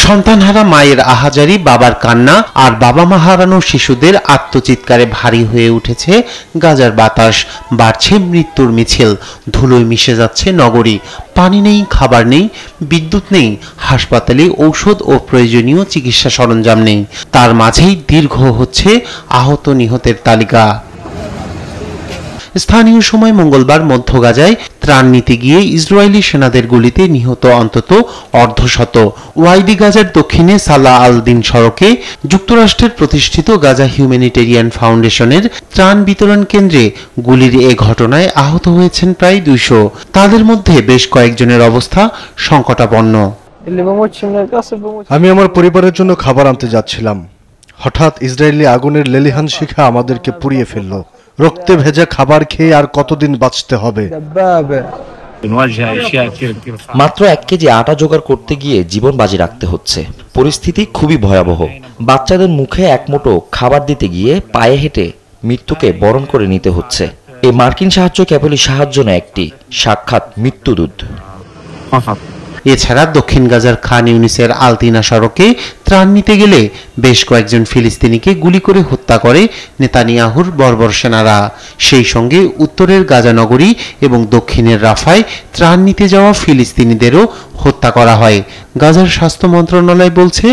সন্তানহারা মায়ের আহাজারি, বাবার কান্না আর বাবা মা হারানো শিশুদের আত্মচিৎকারে ভারী হয়ে উঠেছে গাজার বাতাস। বাড়ছে মৃত্যুর মিছিল, ধুলোয় মিশে যাচ্ছে নগরী। পানি নেই, খাবার নেই, বিদ্যুৎ নেই, হাসপাতালে ঔষধ ও প্রয়োজনীয় চিকিৎসা সরঞ্জাম নেই। তার মাঝেই দীর্ঘ হচ্ছে আহত নিহতের তালিকা। স্থানীয় সময় মঙ্গলবার মধ্য গাজায় ত্রাণ নিতে গিয়ে ইসরায়েলি সেনাদের গুলিতে নিহত অন্তত অর্ধশত। ওয়াইডি গাজার দক্ষিণে সালাহ আল দিন সড়কে যুক্তরাষ্ট্রের প্রতিষ্ঠিত গাজা হিউম্যানিটেরিয়ান ফাউন্ডেশনের ত্রাণ বিতরণ কেন্দ্রে গুলির এ ঘটনায় আহত হয়েছেন প্রায় 200। তাদের মধ্যে বেশ কয়েকজনের অবস্থা সংকটাপন্ন। আমি আমার পরিবারের জন্য খাবার আনতে যাচ্ছিলাম, হঠাৎ ইসরায়েলি আগুনের লেলিহান শিখা আমাদেরকে পুড়িয়ে ফেলল। রক্তে ভেজা খাবার খেয়ে আর কতদিন বাঁচতে হবে? মাত্র 1 কেজি আটা জোগাড় করতে গিয়ে জীবন বাজি রাখতে হচ্ছে। পরিস্থিতি খুবই ভয়াবহ। বাচ্চাদের মুখে এক মুঠো খাবার দিতে গিয়ে পায়ে হেঁটে মৃত্যুকে বরণ করে নিতে হচ্ছে। এই মার্কিন সাহায্য কেবলই সাহায্য নয়, একটি সাক্ষাৎ মৃত্যুদূত। এছাড়া দক্ষিণ গাজার খান ইউনিসের আলতিনা সড়কে ত্রাণ নিতে গেলে বেশ কয়েকজন ফিলিস্তিনিকে গুলি করে হত্যা করে নেতানিয়াহুর বর্বর সেনারা। সেই সঙ্গে উত্তরের গাজা নগরী এবং দক্ষিণের রাফায় ত্রাণ নিতে যাওয়া ফিলিস্তিনিদেরও হত্যা করা হয়। গাজার স্বাস্থ্য মন্ত্রণালয় বলছে,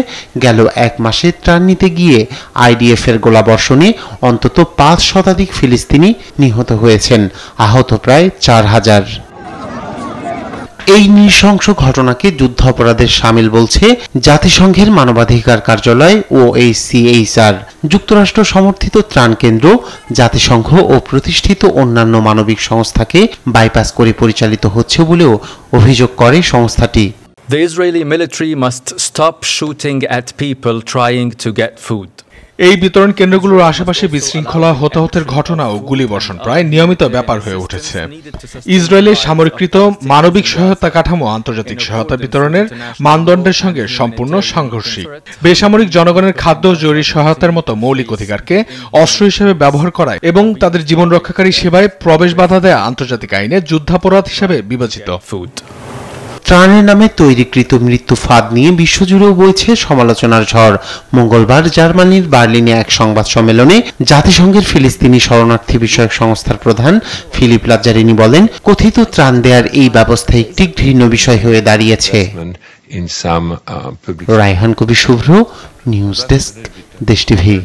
গেল 1 মাসে ত্রাণ নিতে গিয়ে আইডিএফের গোলাবর্ষণে অন্তত 5 শতাধিক ফিলিস্তিনি নিহত হয়েছেন, আহত প্রায় 4000। এই নৃশংস ঘটনাকে যুদ্ধাপরাধের শামিল বলছে জাতিসংঘের মানবাধিকার কার্যালয় OHCHR। যুক্তরাষ্ট্র সমর্থিত ত্রাণ কেন্দ্র জাতিসংঘ ও প্রতিষ্ঠিত অন্যান্য মানবিক সংস্থাকে বাইপাস করে পরিচালিত হচ্ছে বলেও অভিযোগ করে সংস্থাটি। The Israeli military must stop shooting at people trying to get food. এই বিতরণ কেন্দ্রগুলোর আশেপাশে বিশৃঙ্খলা, হতাহতের ঘটনা ও গুলিবর্ষণ প্রায় নিয়মিত ব্যাপার হয়ে উঠেছে। ইসরায়েলের সামরিককৃত মানবিক সহায়তা কাঠামো আন্তর্জাতিক সহায়তা বিতরণের মানদণ্ডের সঙ্গে সম্পূর্ণ সাংঘর্ষিক। বেসামরিক জনগণের খাদ্য ও জরুরি সহায়তার মতো মৌলিক অধিকারকে অস্ত্র হিসেবে ব্যবহার করায় এবং তাদের জীবন রক্ষাকারী সেবায় প্রবেশ বাধা দেয়া আন্তর্জাতিক আইনে যুদ্ধাপরাধ হিসেবে বিবেচিত। ত্রাণের নামে তৈরিকৃত মৃত্যু ফাঁদ নিয়ে বিশ্বজুড়েও বইছে সমালোচনার ঝড়। মঙ্গলবার জার্মানির বার্লিনে এক সংবাদ সম্মেলনে জাতিসংঘের ফিলিস্তিনি শরণার্থী বিষয়ক সংস্থার প্রধান ফিলিপ লাজ্জারিনি বলেন, কথিত ত্রাণ দেওয়ার এই ব্যবস্থা একটি ঘৃণ্য বিষয় হয়ে দাঁড়িয়েছে। রায়হান কবির শুভ্র, নিউজ ডেস্ক, দেশ টিভি।